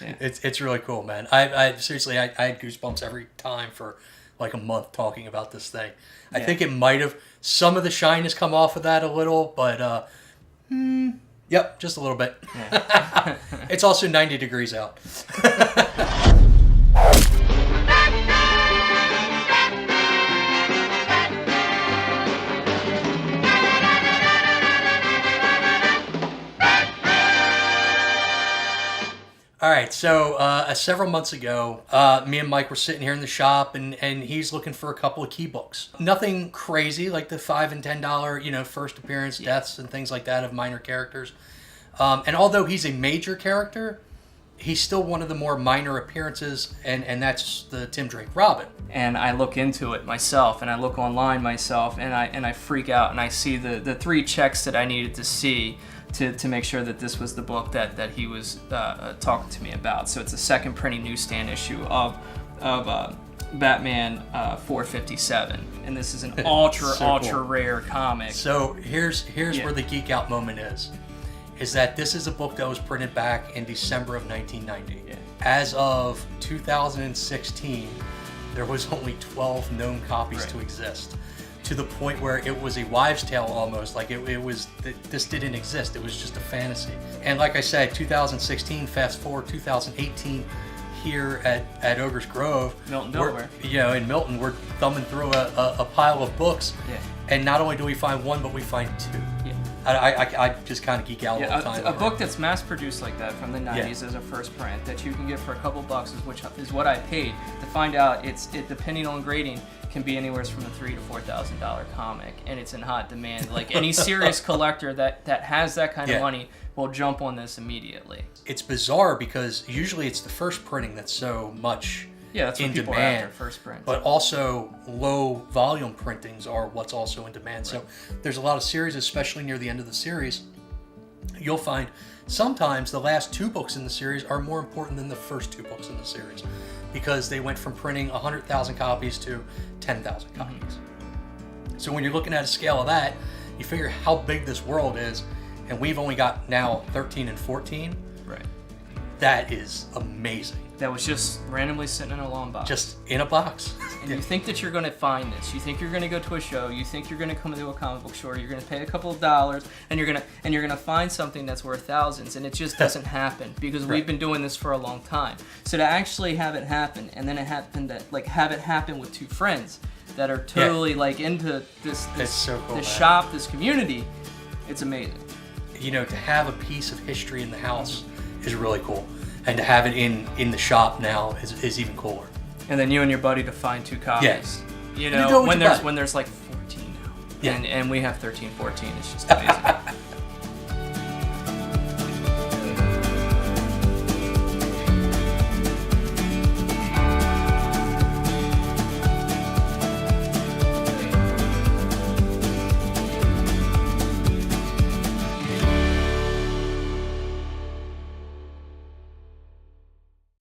Yeah. It's really cool, man. I seriously, I had goosebumps every time for like a month talking about this thing. I think it might have, some of the shine has come off of that a little, but yep, just a little bit. Yeah. It's also 90 degrees out. All right, so several months ago, me and Mike were sitting here in the shop, and he's looking for a couple of key books. Nothing crazy, like the $5 and $10, first appearance deaths and things like that of minor characters. And although he's a major character, he's still one of the more minor appearances, and that's the Tim Drake Robin. And I look into it myself, and I look online myself, and I freak out, and I see the 3 checks that I needed to see to make sure that this was the book that he was talking to me about. So it's a second printing newsstand issue of Batman 457, and this is an ultra rare comic. So here's where the geek out moment is that this is a book that was printed back in December of 1990. Yeah. As of 2016, there was only 12 known copies to exist, to the point where it was a wives' tale almost. Like it was, this didn't exist. It was just a fantasy. And like I said, 2016, fast forward 2018, here at Ogres Grove, Milton, Delaware. In Milton, we're thumbing through a pile of books. Yeah. And not only do we find one, but we find 2. Yeah. I just kind of geek out all the time. A book that's mass-produced like that from the 90s as a first print that you can get for a couple bucks is what I paid. To find out, depending on grading, can be anywhere from a $3,000 to $4,000 comic, and it's in hot demand. Like any serious collector that has that kind of money will jump on this immediately. It's bizarre because usually it's the first printing that's so much that's in what people demand, are after, first print. But also low volume printings are what's also in demand. Right. So there's a lot of series, especially near the end of the series, you'll find sometimes the last 2 books in the series are more important than the first 2 books in the series, because they went from printing 100,000 copies to 10,000 copies. Mm-hmm. So when you're looking at a scale of that, you figure how big this world is, and we've only got now 13 and 14. Right. That is amazing. That was just randomly sitting in a long box. Just in a box. And you think that you're going to find this. You think you're going to go to a show. You think you're going to come to a comic book store. You're going to pay a couple of dollars, and you're going to find something that's worth thousands. And it just doesn't happen because we've been doing this for a long time. So to actually have it happen, and then have it happen with 2 friends that are totally into this so cool, this shop, this community, it's amazing. To have a piece of history in the house is really cool. And to have it in the shop now is even cooler. And then you and your buddy to find 2 copies. Yes. When there's like 14 now. Yeah. And we have 13, 14. It's just amazing.